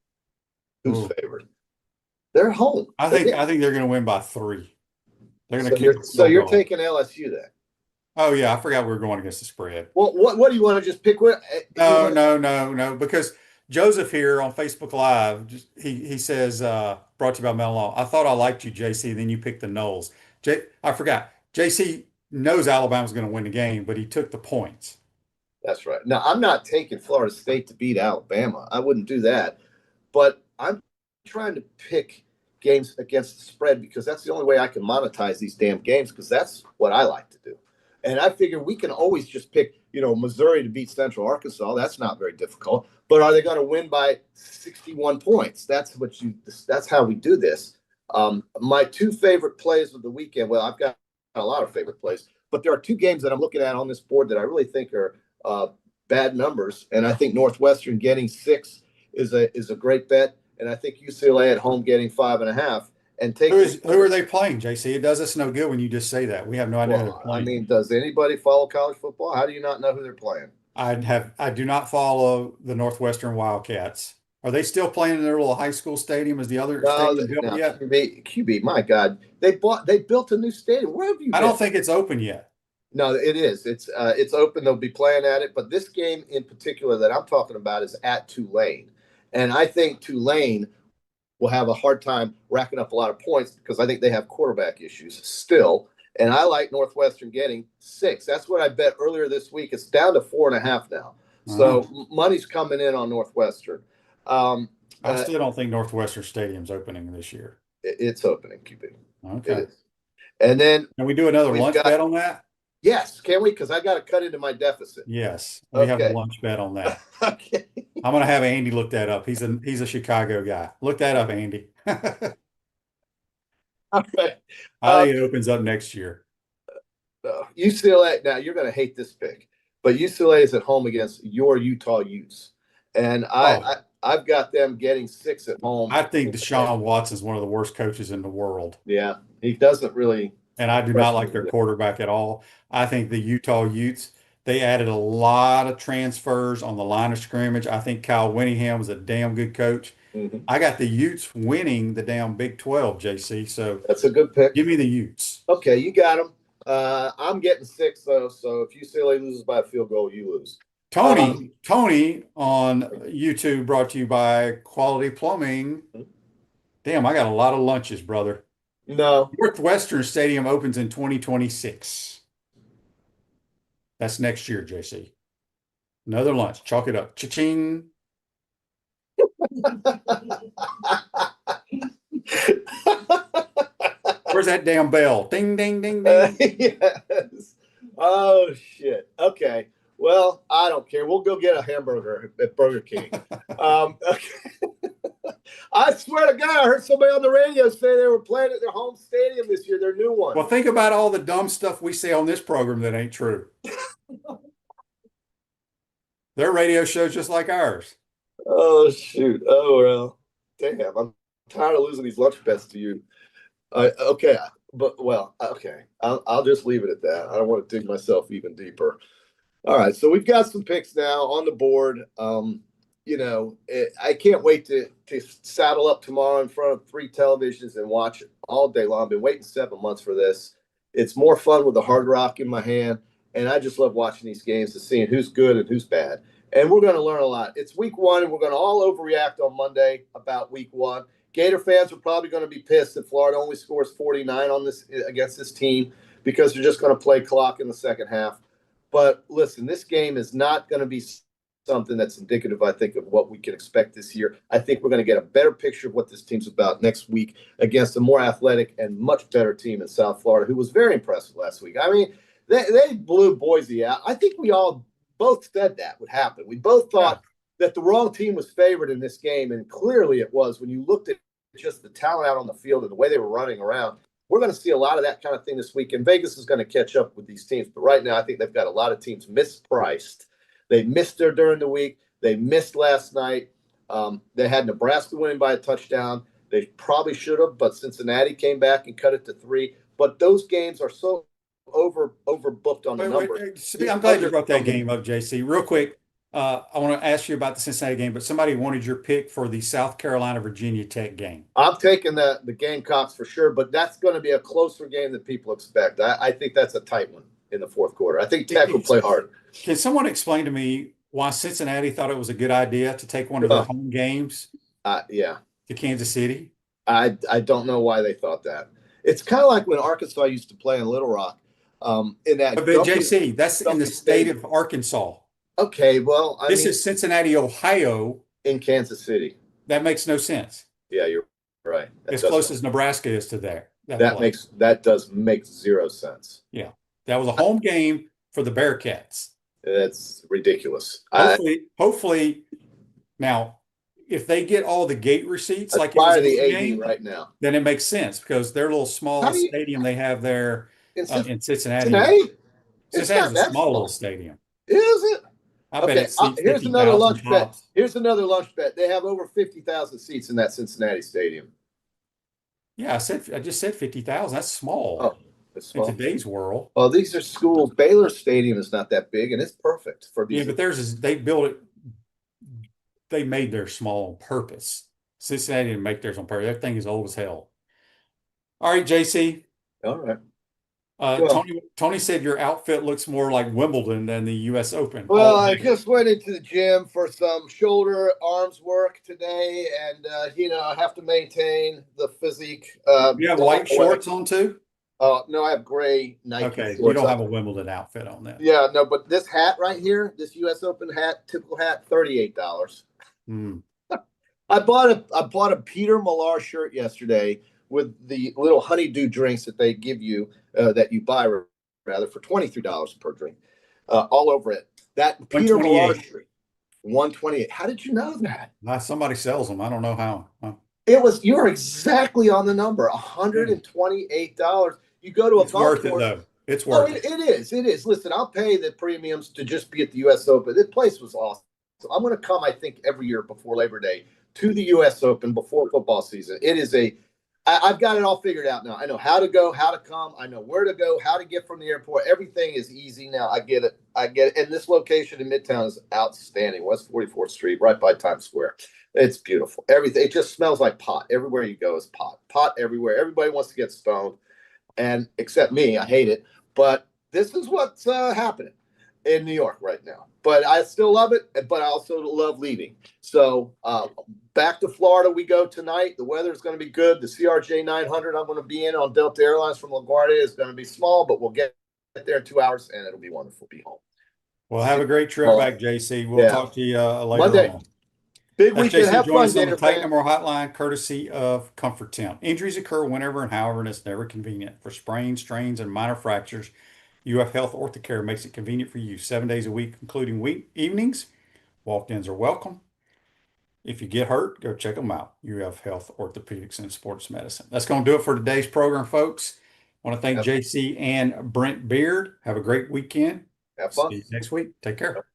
Who's favored? They're home. I think they're going to win by 3. They're going to kick. So you're taking LSU then? Oh yeah, I forgot we were going against the spread. Well, what do you want to just pick? No. Because Joseph here on Facebook Live, he says, brought to you by Mellon Law. I thought I liked you, JC. Then you picked the Knowles. I forgot. JC knows Alabama's going to win the game, but he took the points. That's right. Now, I'm not taking Florida State to beat Alabama. I wouldn't do that. But I'm trying to pick games against the spread because that's the only way I can monetize these damn games because that's what I like to do. And I figure we can always just pick, Missouri to beat Central Arkansas. That's not very difficult. But are they going to win by 61 points? That's how we do this. My 2 favorite plays of the weekend, well, I've got a lot of favorite plays, but there are 2 games that I'm looking at on this board that I really think are bad numbers. And I think Northwestern getting 6 is a great bet. And I think UCLA at home getting 5.5. And who are they playing, JC? It does us no good when you just say that. We have no idea who they're playing. I mean, does anybody follow college football? How do you not know who they're playing? I do not follow the Northwestern Wildcats. Are they still playing in their little high school stadium as the other stadium built yet? QB, my God. They built a new stadium. Where have you been? I don't think it's open yet. No, it is. It's open. They'll be playing at it. But this game in particular that I'm talking about is at Tulane. And I think Tulane will have a hard time racking up a lot of points because I think they have quarterback issues still. And I like Northwestern getting 6. That's what I bet earlier this week. It's down to 4.5 now. So money's coming in on Northwestern. I still don't think Northwestern Stadium's opening this year. It's opening, QB. Okay. It is. And then can we do another lunch bet on that? Yes, can we? Because I got to cut into my deficit. Yes, we have a lunch bet on that. Okay. I'm going to have Andy look that up. He's a Chicago guy. Look that up, Andy. All right. I think it opens up next year. UCLA. Now you're going to hate this pick, but UCLA is at home against your Utah Utes, and I've got them getting 6 at home. I think Deshaun Watson is one of the worst coaches in the world. Yeah, he doesn't really. And I do not like their quarterback at all. I think the Utah Utes, they added a lot of transfers on the line of scrimmage. I think Kyle Whittingham was a damn good coach. Mm-hmm. I got the Utes winning the damn Big 12, JC. So that's a good pick. Give me the Utes. Okay, you got them. I'm getting 6 though. So if UCLA loses by a field goal, you lose. Tony on YouTube, brought to you by Quality Plumbing. Damn, I got a lot of lunches, brother. No. Northwestern Stadium opens in 2026. That's next year, JC. Another lunch. Chalk it up. Cha-ching. Where's that damn bell? Ding, ding, ding, ding. Yes. Oh, shit. Okay. Well, I don't care. We'll go get a hamburger at Burger King. Okay. I swear to God, I heard somebody on the radio say they were playing at their home stadium this year, their new one. Well, think about all the dumb stuff we say on this program that ain't true. Their radio show's just like ours. Oh, shoot. Oh, well, damn. I'm tired of losing these lunch bets to you. Okay. Okay. I'll just leave it at that. I don't want to dig myself even deeper. All right. So we've got some picks now on the board. I can't wait to saddle up tomorrow in front of 3 televisions and watch it all day long. I've been waiting 7 months for this. It's more fun with a hard rock in my hand. And I just love watching these games and seeing who's good and who's bad. And we're going to learn a lot. It's week 1, and we're going to all overreact on Monday about week 1. Gator fans are probably going to be pissed that Florida only scores 49 on this against this team because they're just going to play clock in the second half. But listen, this game is not going to be something that's indicative, I think, of what we can expect this year. I think we're going to get a better picture of what this team's about next week against a more athletic and much better team in South Florida, who was very impressive last week. I mean, they blew Boise out. I think we all both said that would happen. We both thought that the wrong team was favored in this game, and clearly it was when you looked at just the talent out on the field and the way they were running around. We're going to see a lot of that kind of thing this week, and Vegas is going to catch up with these teams. But right now, I think they've got a lot of teams mispriced. They missed there during the week. They missed last night. They had Nebraska winning by a touchdown. They probably should have, but Cincinnati came back and cut it to 3. But those games are so overbooked on the numbers. I'm glad you brought that game up, JC. Real quick, I want to ask you about the Cincinnati game, but somebody wanted your pick for the South Carolina-Virginia Tech game. I'm taking the Gamecocks for sure, but that's going to be a closer game than people expect. I think that's a tight one in the fourth quarter. I think Tech will play hard. Can someone explain to me why Cincinnati thought it was a good idea to take one of their home games to Kansas City? I don't know why they thought that. It's kind of like when Arkansas used to play in Little Rock. In that, but JC, that's in the state of Arkansas. Okay, well, this is Cincinnati, Ohio, in Kansas City. That makes no sense. Yeah, you're right. As close as Nebraska is to there. That does make zero sense. Yeah, that was a home game for the Bearcats. That's ridiculous. Hopefully, now if they get all the gate receipts like it was in the AD game, right now, then it makes sense because their little small stadium they have there in Cincinnati. Cincinnati's a small little stadium. Is it? I bet it seats here's another lunch bet. Here's another lunch bet. They have over 50,000 seats in that Cincinnati stadium. Yeah, I just said 50,000. That's small. Oh, it's small in today's world. Well, these are schools. Baylor Stadium is not that big, and it's perfect for these. Yeah, but theirs is they built it. They made theirs small on purpose. Cincinnati didn't make theirs on purpose. That thing is old as hell. All right, JC. All right. Tony said your outfit looks more like Wimbledon than the U.S. Open. Well, I just went into the gym for some shoulder arms work today, and I have to maintain the physique. You have white shorts on too? No, I have gray Nike. Okay, you don't have a Wimbledon outfit on that. Yeah, no, but this hat right here, this U.S. Open hat, typical hat, $38. I bought a Peter Millar shirt yesterday with the little honeydew drinks that they give you, that you buy rather for $23 per drink, all over it. That Peter Millar shirt, $128. How did you know that? Somebody sells them. I don't know how. You're exactly on the number, $128. You go to a golf worth course. It though. It's worth it. It is. Listen, I'll pay the premiums to just be at the U.S. Open. This place was awesome. So I'm going to come, I think, every year before Labor Day to the U.S. Open before football season. I've got it all figured out now. I know how to go, how to come. I know where to go, how to get from the airport. Everything is easy now. I get it. And this location in Midtown is outstanding. West 44th Street, right by Times Square. It's beautiful. Everything. It just smells like pot. Everywhere you go is pot. Pot everywhere. Everybody wants to get stoned. And except me, I hate it. But this is what's happening in New York right now. But I still love it, but I also love leaving. So back to Florida we go tonight. The weather is going to be good. The CRJ 900 I'm going to be in on Delta Airlines from LaGuardia is going to be small, but we'll get there in 2 hours, and it'll be wonderful to be home. Well, have a great trip back, JC. We'll talk to you later Monday. on. Big weekend. Have fun, on the Tight Number Hotline, courtesy of Comfort Temp. Injuries occur whenever and however, and it's never convenient. For sprains, strains, and minor fractures, UF Health Orthocare makes it convenient for you 7 days a week, including evenings. Walk-ins are welcome. If you get hurt, go check them out. UF Health Orthopedics and Sports Medicine. That's going to do it for today's program, folks. I want to thank JC and Brent Beaird. Have a great weekend. Have fun. See you next week. Take care.